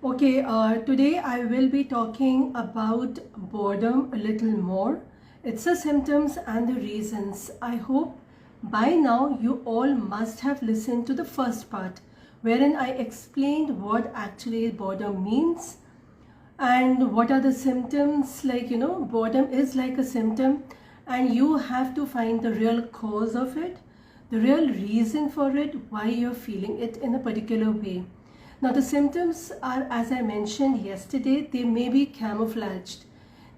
Today I will be talking about boredom a little more. It's the symptoms and the reasons. I hope by now you all must have listened to the first part, wherein I explained what actually boredom means and what are the symptoms. Boredom is like a symptom and you have to find the real cause of it, the real reason for it, why you're feeling it in a particular way. Now the symptoms are, as I mentioned yesterday, they may be camouflaged.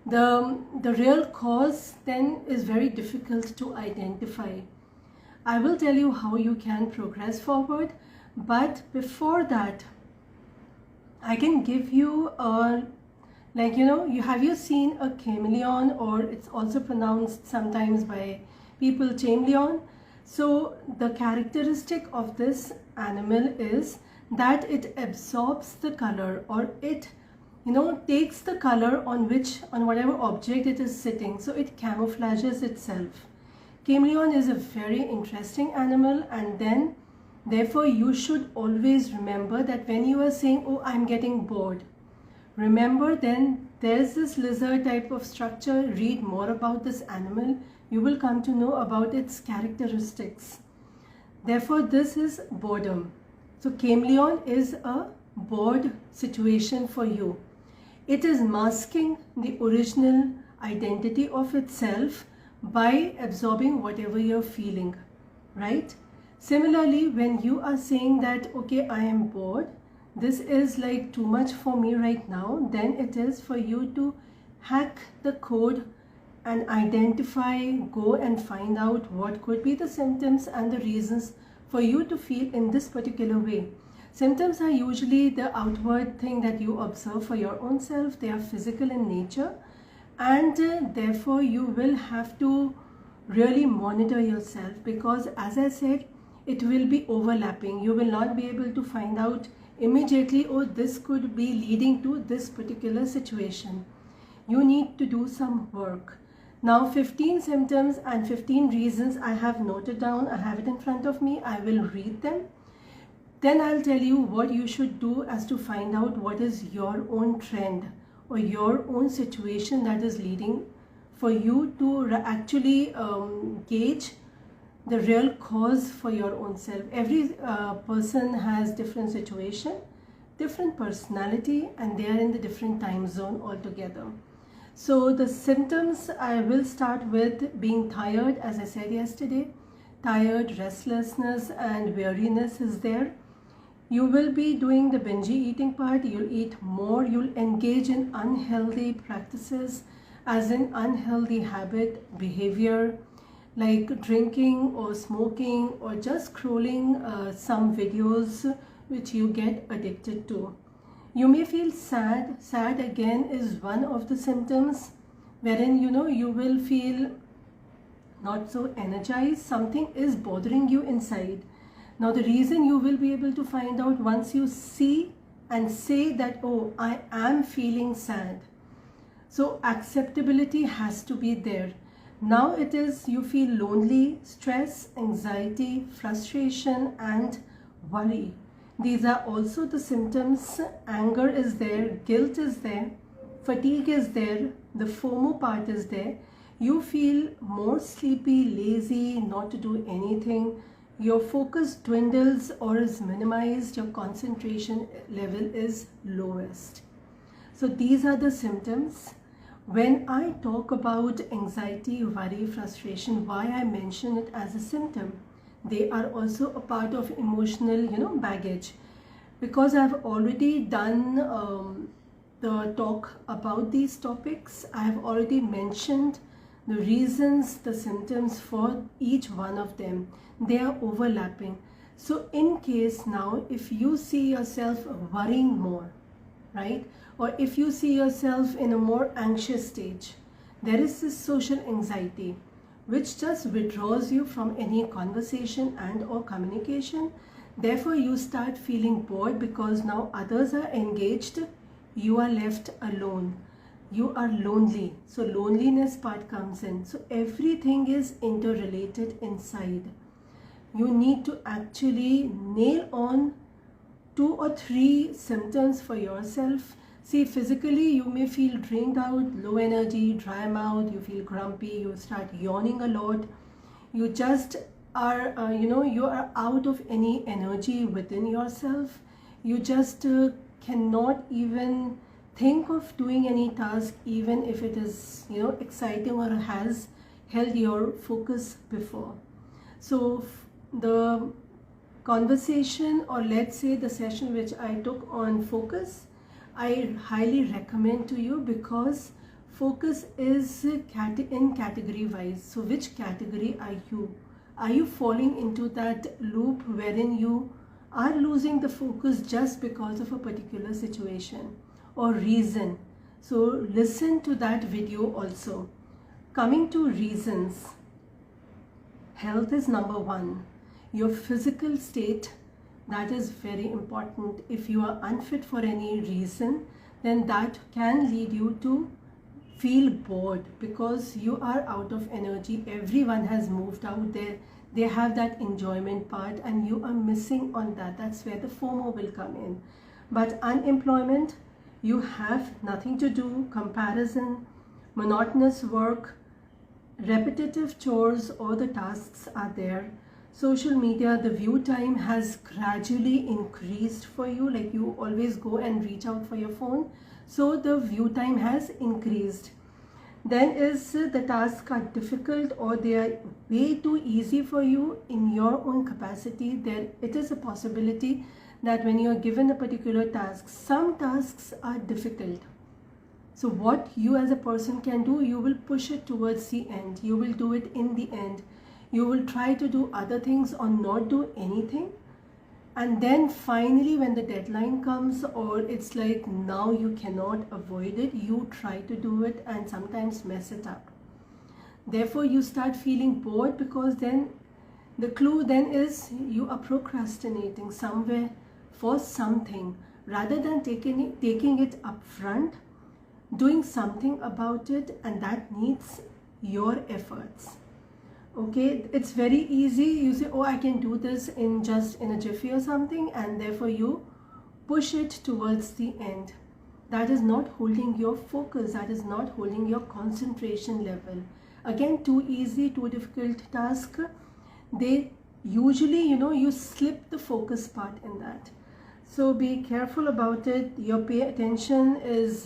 The real cause then is very difficult to identify. I will tell you how you can progress forward, but before that, I can give you have you seen a chameleon, or it's also pronounced sometimes by people chameleon? So the characteristic of this animal is that it absorbs the color, or it takes the color on whatever object it is sitting, so it camouflages itself. Chameleon is a very interesting animal, and then therefore you should always remember that when you are saying, oh, I'm getting bored, remember then there's this lizard type of structure. Read more about this animal, you will come to know about its characteristics. Therefore this is boredom. So chameleon is a bored situation for you. It is masking the original identity of itself by absorbing whatever you're feeling, right? Similarly, when you are saying that, okay, I am bored, this is like too much for me right now, then it is for you to hack the code and identify, go and find out what could be the symptoms and the reasons for you to feel in this particular way. Symptoms are usually the outward thing that you observe for your own self. They are physical in nature, and therefore you will have to really monitor yourself, because as I said, it will be overlapping. You will not be able to find out immediately, oh, this could be leading to this particular situation. You need to do some work. Now 15 symptoms and 15 reasons I have noted down. I have it in front of me. I will read them. Then I'll tell you what you should do as to find out what is your own trend or your own situation that is leading for you to actually gauge the real cause for your own self. Every person has different situation, different personality, and they are in the different time zone altogether. So the symptoms, I will start with being tired. As I said yesterday, tired, restlessness and weariness is there. You will be doing the binge eating part. You'll eat more. You'll engage in unhealthy practices, as in unhealthy habit, behavior, like drinking or smoking or just scrolling some videos which you get addicted to. You may feel sad. Sad again is one of the symptoms, wherein you will feel not so energized. Something is bothering you inside. Now the reason you will be able to find out once you see and say that, oh, I am feeling sad. So acceptability has to be there. Now it is you feel lonely, stress, anxiety, frustration and worry. These are also the symptoms. Anger is there, guilt is there, fatigue is there, the FOMO part is there. You feel more sleepy, lazy, not to do anything. Your focus dwindles or is minimized. Your concentration level is lowest. So these are the symptoms. When I talk about anxiety, worry, frustration, why I mention it as a symptom? They are also a part of emotional, baggage. Because I've already done the talk about these topics, I have already mentioned the reasons, the symptoms for each one of them. They are overlapping. So in case now, if you see yourself worrying more, right? Or if you see yourself in a more anxious stage, there is this social anxiety which just withdraws you from any conversation and or communication. Therefore, you start feeling bored because now others are engaged, you are left alone. You are lonely. So loneliness part comes in. So everything is interrelated inside. You need to actually nail on 2 or 3 symptoms for yourself. See, physically you may feel drained out, low energy, dry mouth, you feel grumpy, you start yawning a lot, you just are, you are out of any energy within yourself. You just cannot even think of doing any task, even if it is, exciting or has held your focus before. So the conversation, or let's say the session which I took on focus, I highly recommend to you, because focus is in category wise. So which category are you? Are you falling into that loop wherein you are losing the focus just because of a particular situation or reason? So listen to that video also. Coming to reasons, health is number 1. Your physical state, that is very important. If you are unfit for any reason, then that can lead you to feel bored, because you are out of energy. Everyone has moved out there. They have that enjoyment part and you are missing on that. That's where the FOMO will come in. But unemployment, you have nothing to do, comparison, monotonous work, repetitive chores, or the tasks are there. Social media, the view time has gradually increased for you, like you always go and reach out for your phone, so the view time has increased. Then is the tasks are difficult, or they are way too easy for you in your own capacity. There it is a possibility that when you are given a particular task, some tasks are difficult. So what you as a person can do, you will push it towards the end. You will do it in the end. You will try to do other things or not do anything. And then finally when the deadline comes, or it's like now you cannot avoid it, you try to do it and sometimes mess it up. Therefore you start feeling bored, because then the clue then is you are procrastinating somewhere for something, rather than taking it up front, doing something about it, and that needs your efforts. Okay, it's very easy. You say, oh, I can do this in a jiffy or something, and therefore you push it towards the end. That is not holding your focus. That is not holding your concentration level. Again, too easy, too difficult task. They usually, you slip the focus part in that. So be careful about it. Your pay attention is,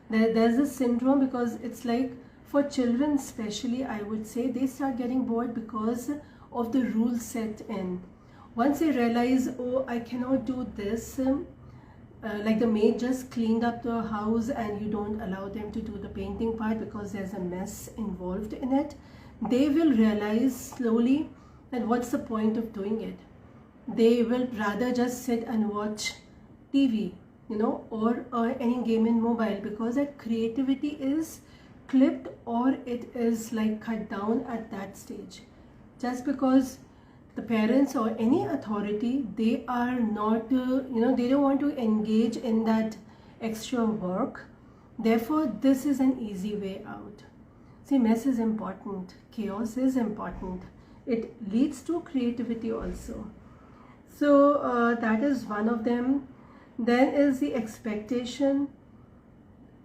there's a syndrome, because it's like, for children especially, I would say, they start getting bored because of the rules set in. Once they realize, oh, I cannot do this, like the maid just cleaned up the house and you don't allow them to do the painting part because there's a mess involved in it, they will realize slowly that what's the point of doing it. They will rather just sit and watch TV, or any game in mobile, because that creativity is clipped, or it is like cut down at that stage. Just because the parents or any authority, they are not, they don't want to engage in that extra work. Therefore, this is an easy way out. See, mess is important. Chaos is important. It leads to creativity also. So that is one of them. Then is the expectation.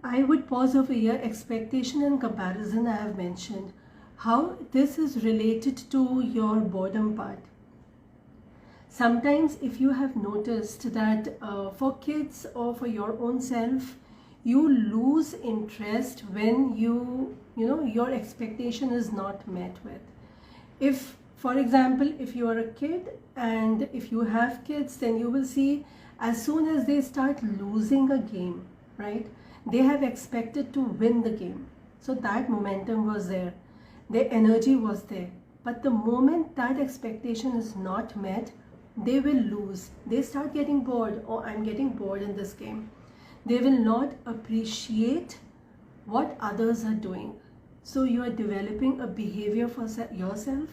I would pause over here. Expectation and comparison I have mentioned. How this is related to your boredom part. Sometimes if you have noticed that for kids or for your own self, you lose interest when your expectation is not met with. If, for example, if you are a kid and if you have kids, then you will see as soon as they start losing a game, right? They have expected to win the game. So that momentum was there. Their energy was there. But the moment that expectation is not met, they will lose. They start getting bored. Oh, I'm getting bored in this game. They will not appreciate what others are doing. So you are developing a behavior for yourself.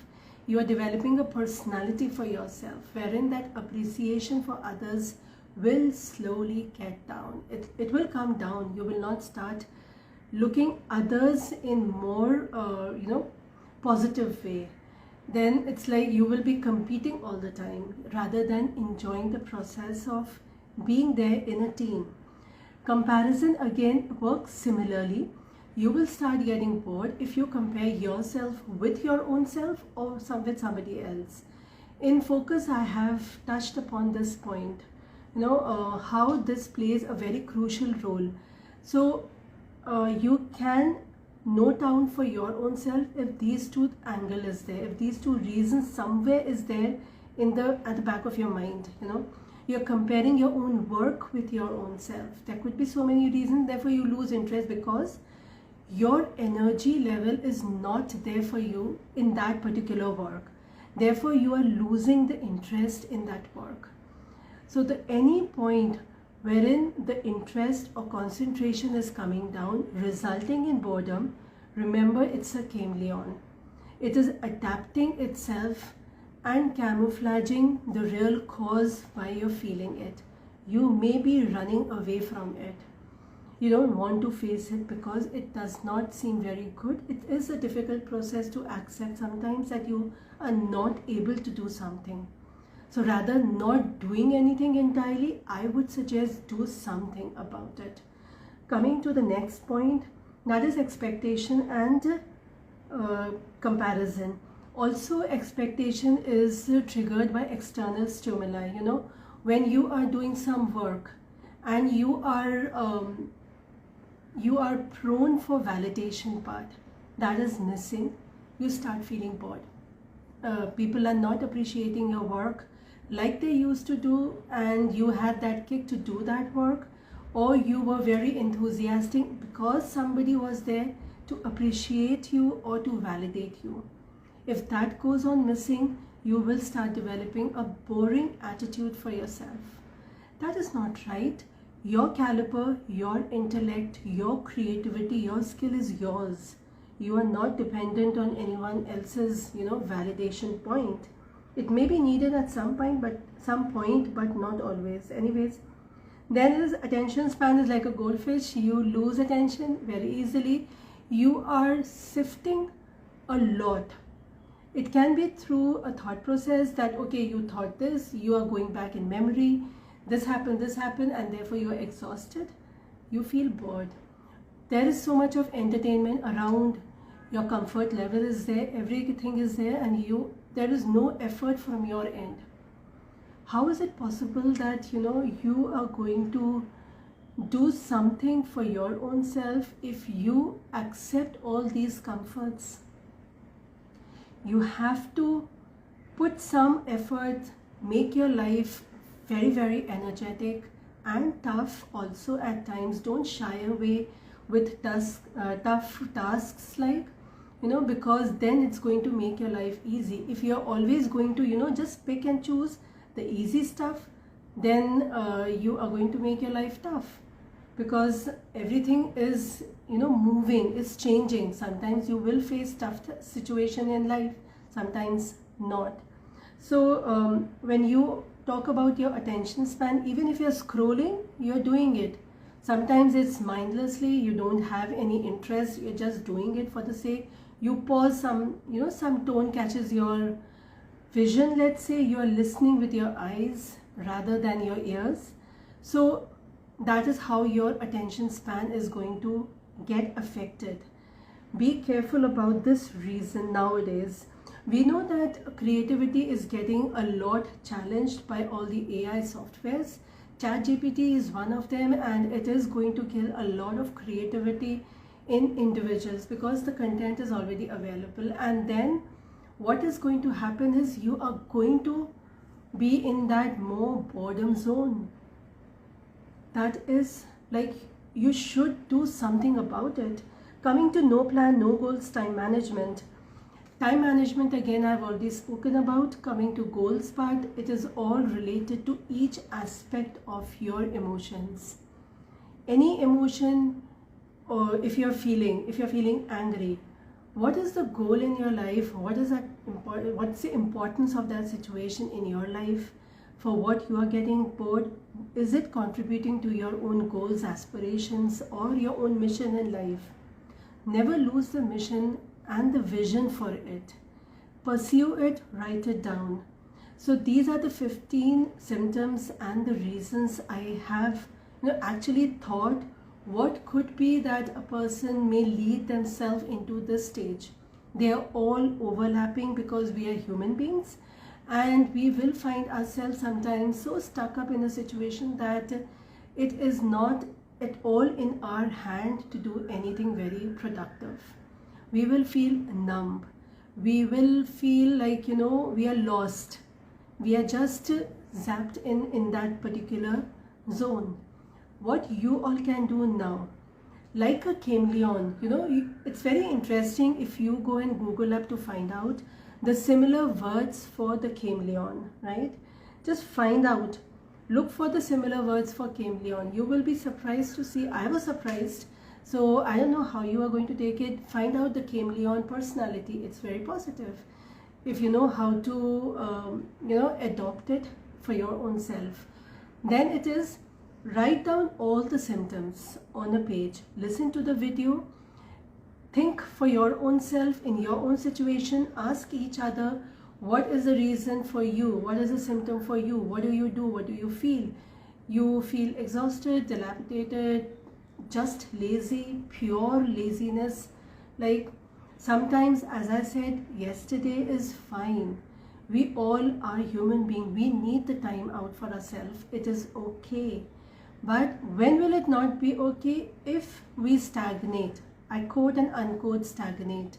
You are developing a personality for yourself, wherein that appreciation for others will slowly get down. It will come down. You will not start looking others in more positive way. then it's like you will be competing all the time rather than enjoying the process of being there in a team. Comparison again works similarly. You will start getting bored if you compare yourself with your own self or with somebody else. In focus, I have touched upon this point, how this plays a very crucial role. So you can note down for your own self if these two angle is there, if these two reasons somewhere is there at the back of your mind. You're comparing your own work with your own self. There could be so many reasons, therefore you lose interest because your energy level is not there for you in that particular work. Therefore you are losing the interest in that work. So any point wherein the interest or concentration is coming down, resulting in boredom, remember it's a chameleon. It is adapting itself and camouflaging the real cause why you're feeling it. You may be running away from it. You don't want to face it because it does not seem very good. It is a difficult process to accept sometimes that you are not able to do something. So rather not doing anything entirely, I would suggest do something about it. Coming to the next point, that is expectation and comparison. Also, expectation is triggered by external stimuli. When you are doing some work and you are prone for validation part, that is missing, you start feeling bored. People are not appreciating your work like they used to do, and you had that kick to do that work, or you were very enthusiastic because somebody was there to appreciate you or to validate you. If that goes on missing, you will start developing a boring attitude for yourself. That is not right. Your caliber, your intellect, your creativity, your skill is yours. You are not dependent on anyone else's, validation point. It may be needed at some point, but not always. Anyways, then is attention span is like a goldfish. You lose attention very easily. You are sifting a lot. It can be through a thought process that, okay, you thought this, you are going back in memory, this happened, and therefore you are exhausted. You feel bored. There is so much of entertainment around. Your comfort level is there, everything is there, and there is no effort from your end. How is it possible that you are going to do something for your own self if you accept all these comforts? You have to put some effort, make your life very, very energetic and tough also at times. Don't shy away with tough tasks because then it's going to make your life easy. If you're always going to just pick and choose the easy stuff, then you are going to make your life tough, because everything is moving, is changing. Sometimes you will face tough situation in life, sometimes not. So when you talk about your attention span, even if you're scrolling, you're doing it. Sometimes it's mindlessly, you don't have any interest, you're just doing it for the sake. You pause, some tone catches your vision, let's say, you're listening with your eyes rather than your ears. So that is how your attention span is going to get affected. Be careful about this reason nowadays. We know that creativity is getting a lot challenged by all the AI softwares. ChatGPT is one of them, and it is going to kill a lot of creativity in individuals because the content is already available. And then what is going to happen is you are going to be in that more boredom zone. That is like, you should do something about it. Coming to no plan, no goals, time management. Time management, again, I've already spoken about. Coming to goals part, it is all related to each aspect of your emotions. Any emotion, or if you're feeling angry, what is the goal in your life? What's the importance of that situation in your life? For what you are getting bored? Is it contributing to your own goals, aspirations, or your own mission in life? Never lose the mission and the vision for it. pursue it, write it down. So these are the 15 symptoms and the reasons I have actually thought what could be that a person may lead themselves into this stage. They are all overlapping because we are human beings, and we will find ourselves sometimes so stuck up in a situation that it is not at all in our hand to do anything very productive. We will feel numb. We will feel like, we are lost. We are just zapped in that particular zone. What you all can do now, like a chameleon, it's very interesting if you go and Google up to find out the similar words for the chameleon, right? Just find out, look for the similar words for chameleon. You will be surprised to see. I was surprised. So I don't know how you are going to take it. Find out the chameleon personality. It's very positive. If you know how to, adopt it for your own self, then it is write down all the symptoms on a page. Listen to the video. Think for your own self in your own situation. Ask each other, what is the reason for you? What is the symptom for you? What do you do? What do you feel? You feel exhausted, dilapidated, just lazy, pure laziness. Like sometimes, as I said yesterday, is fine. We all are human beings. We need the time out for ourselves. It is okay. But when will it not be okay? If we stagnate. I quote and unquote stagnate.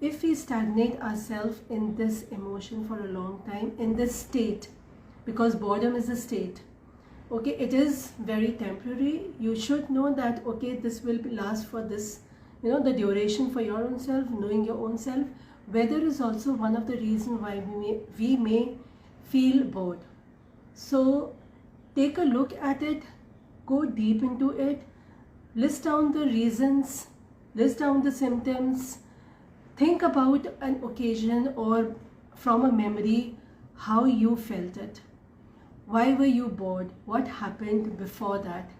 If we stagnate ourselves in this emotion for a long time, in this state, because boredom is a state, okay, it is very temporary. You should know that, okay, this will last for this, the duration for your own self, knowing your own self. Weather is also one of the reasons why we may feel bored. So take a look at it, go deep into it, list down the reasons, list down the symptoms, think about an occasion or from a memory how you felt it. Why were you bored? What happened before that?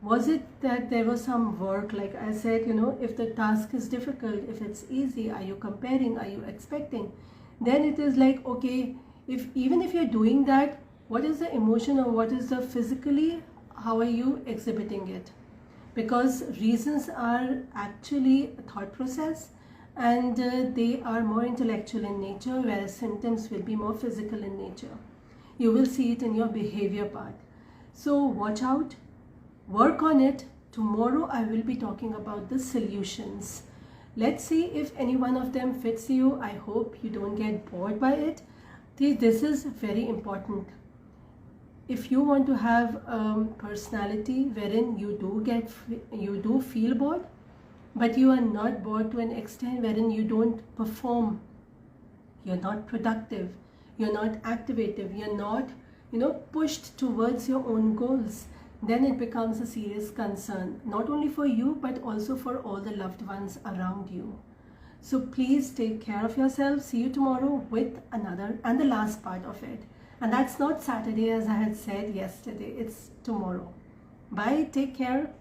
Was it that there was some work, like I said, if the task is difficult, if it's easy, are you comparing, are you expecting? Then it is like, okay, even if you're doing that, what is the emotion or what is the physically, how are you exhibiting it? Because reasons are actually a thought process, and they are more intellectual in nature, whereas symptoms will be more physical in nature. You will see it in your behavior part. So watch out, work on it. Tomorrow I will be talking about the solutions. Let's see if any one of them fits you. I hope you don't get bored by it. This is very important. If you want to have personality wherein you do feel bored, but you are not bored to an extent wherein you don't perform, you're not productive, you're not activative, you're not pushed towards your own goals, then it becomes a serious concern, not only for you but also for all the loved ones around you. So please take care of yourself. See you tomorrow with another and the last part of it. And that's not Saturday as I had said yesterday, it's tomorrow. Bye, take care.